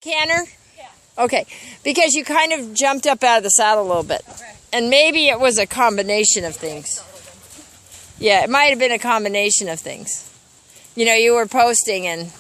Canter? Yeah. Okay, because you kind of jumped up out of the saddle a little bit. Okay. And maybe it was a combination of things. Yeah, it might have been a combination of things. You know, you were posting and...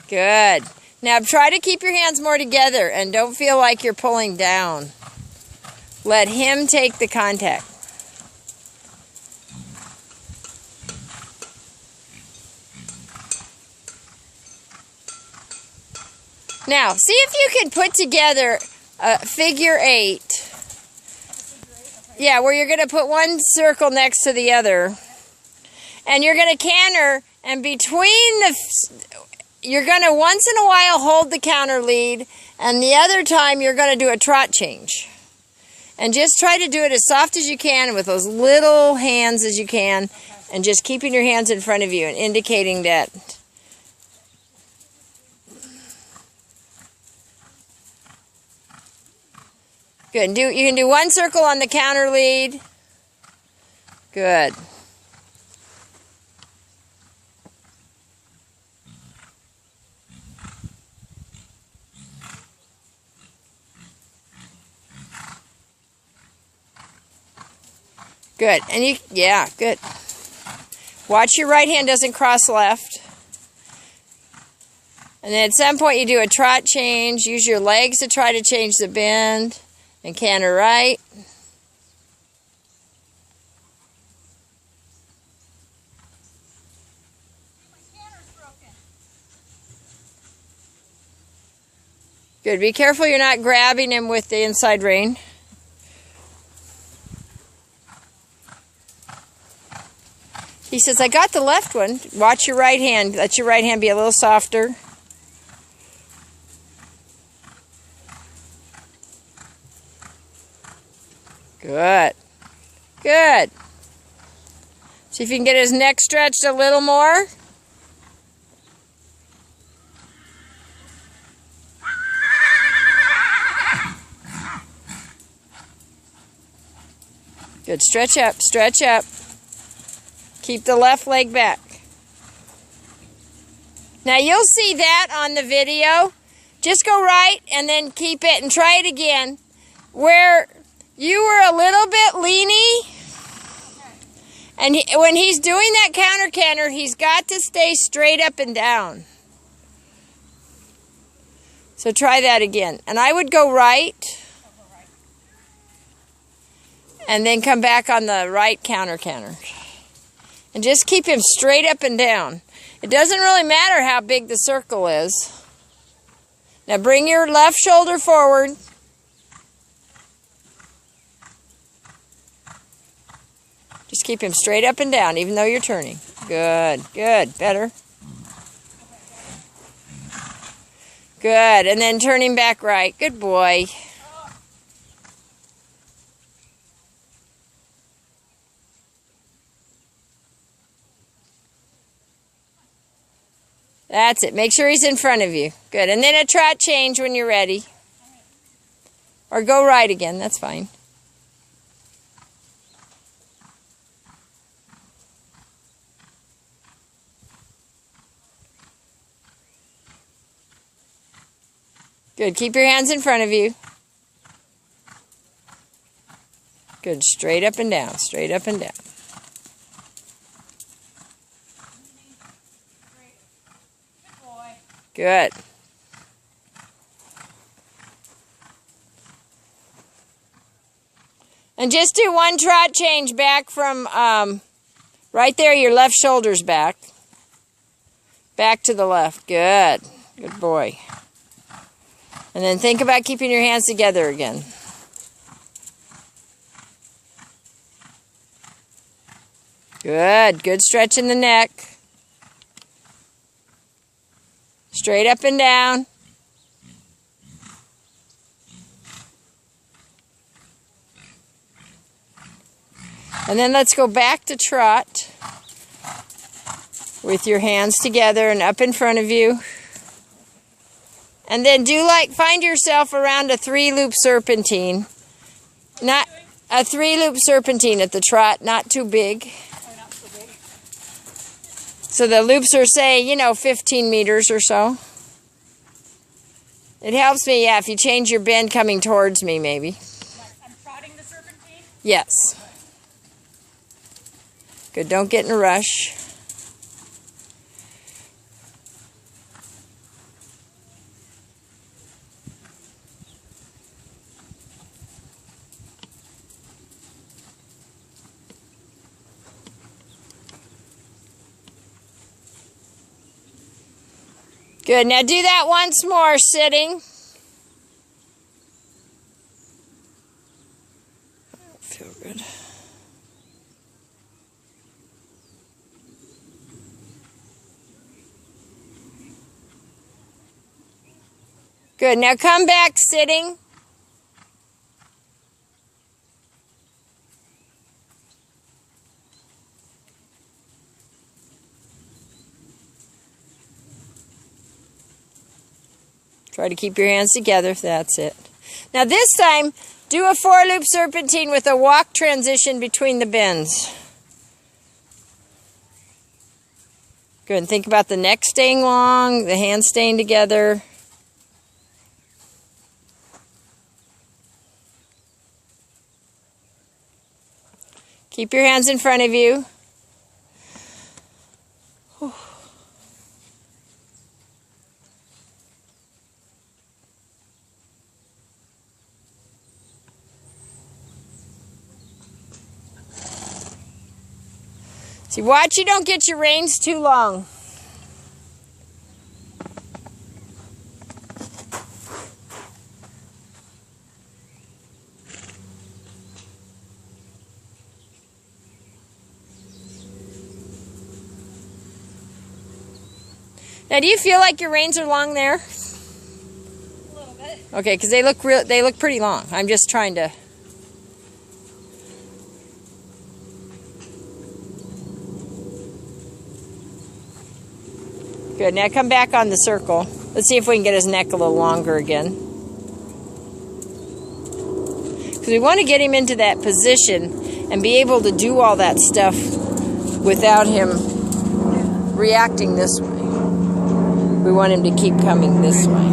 Good. Now try to keep your hands more together and don't feel like you're pulling down. Let him take the contact. Now, see if you can put together a figure 8. Yeah, where you're going to put one circle next to the other. And you're going to canter, and between the... You're going to once in a while hold the counter lead, and the other time you're going to do a trot change. And just try to do it as soft as you can with those little hands as you can, and just keeping your hands in front of you and indicating that. Good. You can do one circle on the counter lead. Good. Good. And yeah, good. Watch your right hand doesn't cross left. And then at some point you do a trot change. Use your legs to try to change the bend. And canter right. Good. Be careful you're not grabbing him with the inside rein. He says, I got the left one. Watch your right hand. Let your right hand be a little softer. Good. Good. See if you can get his neck stretched a little more. Good. Stretch up. Stretch up. Keep the left leg back. Now you'll see that on the video. Just go right and then keep it and try it again. Where you were a little bit leany. And when he's doing that counter canter, he's got to stay straight up and down. So try that again. And I would go right. And then come back on the right counter canter. And just keep him straight up and down. It doesn't really matter how big the circle is. Now bring your left shoulder forward. Just keep him straight up and down, even though you're turning. Good, good, better. Good, and then turn him back right. Good boy. That's it. Make sure he's in front of you. Good, and then a trot change when you're ready. Or go right again, that's fine. Good. Keep your hands in front of you. Good. Straight up and down. Straight up and down. Good. And just do one trot change back from right there, your left shoulder's back. Back to the left. Good. Good boy. And then think about keeping your hands together again. Good. Good stretch in the neck. Straight up and down. And then let's go back to trot with your hands together and up in front of you. And then find yourself around a 3-loop serpentine. Not a 3-loop serpentine at the trot, not too big. So the loops are, say, 15 meters or so. It helps me, yeah, if you change your bend coming towards me, maybe. I'm trotting the serpentine? Yes. Good, don't get in a rush. Good, now do that once more, sitting. Feel good. Good, now come back sitting. Try to keep your hands together, that's it. Now this time, do a 4-loop serpentine with a walk transition between the bends. Good, and think about the neck staying long, the hands staying together. Keep your hands in front of you. See, watch you don't get your reins too long. Now, do you feel like your reins are long there? A little bit. Okay, because they look pretty long. I'm just trying to. Good, now come back on the circle. Let's see if we can get his neck a little longer again. Because we want to get him into that position and be able to do all that stuff without him reacting this way. We want him to keep coming this way.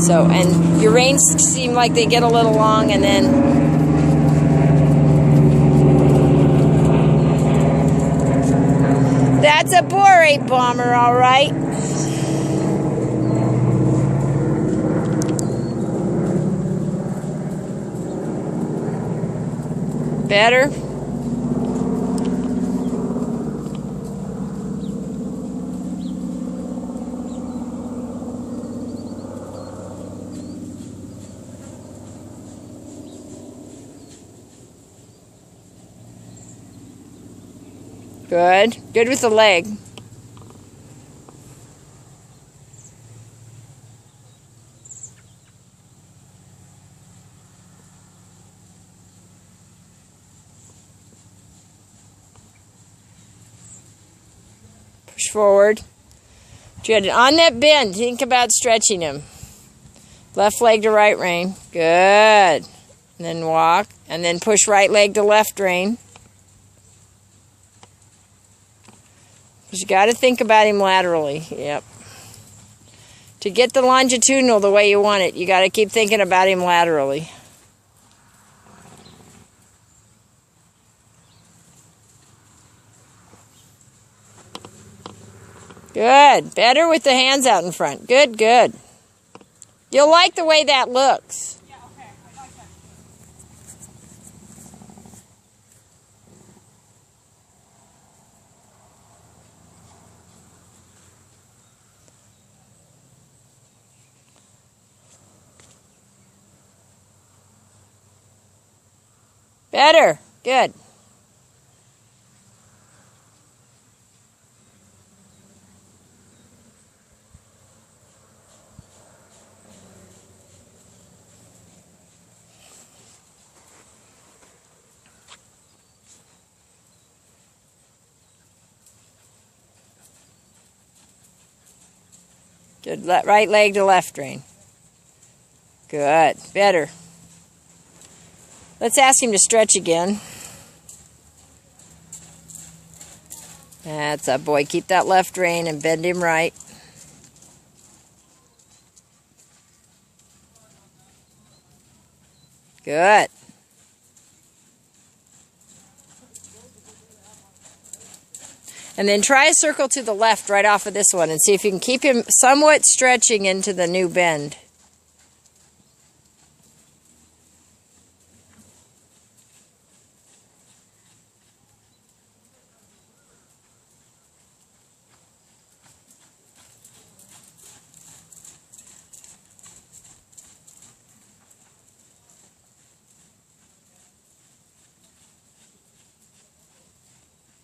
So, and your reins seem like they get a little long, and then that's a borate bomber, all right. Better? Good. Good with the leg. Push forward. Good. On that bend, think about stretching him. Left leg to right rein. Good. And then walk. And then push right leg to left rein. You got to think about him laterally. Yep. To get the longitudinal the way you want it, you got to keep thinking about him laterally. Good. Better with the hands out in front. Good, good. You'll like the way that looks. Yeah, okay. I like that. Better. Good. Good. Right leg to left rein. Good. Better. Let's ask him to stretch again. That's a boy. Keep that left rein and bend him right. Good. And then try a circle to the left right off of this one and see if you can keep him somewhat stretching into the new bend.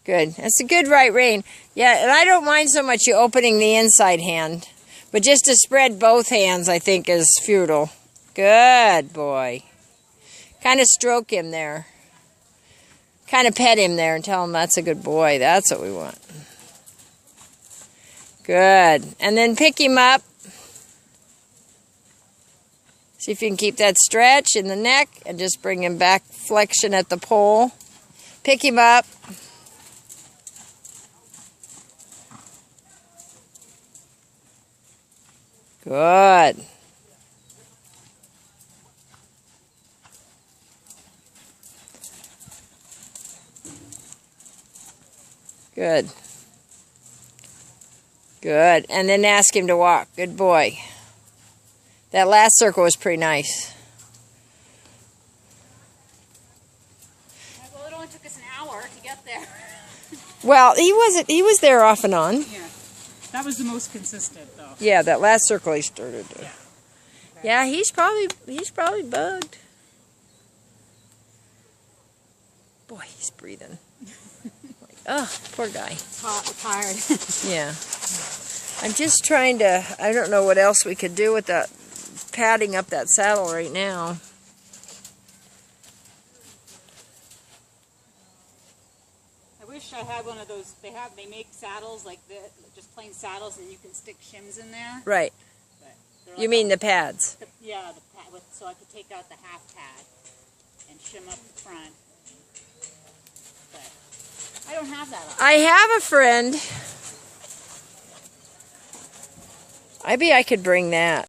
Good. That's a good right rein. Yeah, and I don't mind so much you opening the inside hand. But just to spread both hands, I think, is futile. Good boy. Kind of stroke him there. Kind of pet him there and tell him that's a good boy. That's what we want. Good. And then pick him up. See if you can keep that stretch in the neck and just bring him back, flexion at the pole. Pick him up. Good. Good. Good. And then ask him to walk. Good boy. That last circle was pretty nice. Well, it only took us an hour to get there. Well, he was there off and on. Yeah. That was the most consistent, though. Yeah, that last circle he started to. Yeah, he's probably bugged. Boy, he's breathing. Oh, poor guy. Tired. Yeah. I'm just trying to, I don't know what else we could do with that, padding up that saddle right now. I wish I had one of those. They make saddles like this, just plain saddles, and you can stick shims in there. Right. But You mean the pads? yeah, the pad, so I could take out the half pad and shim up the front. But I don't have that on. I have a friend. Maybe I could bring that.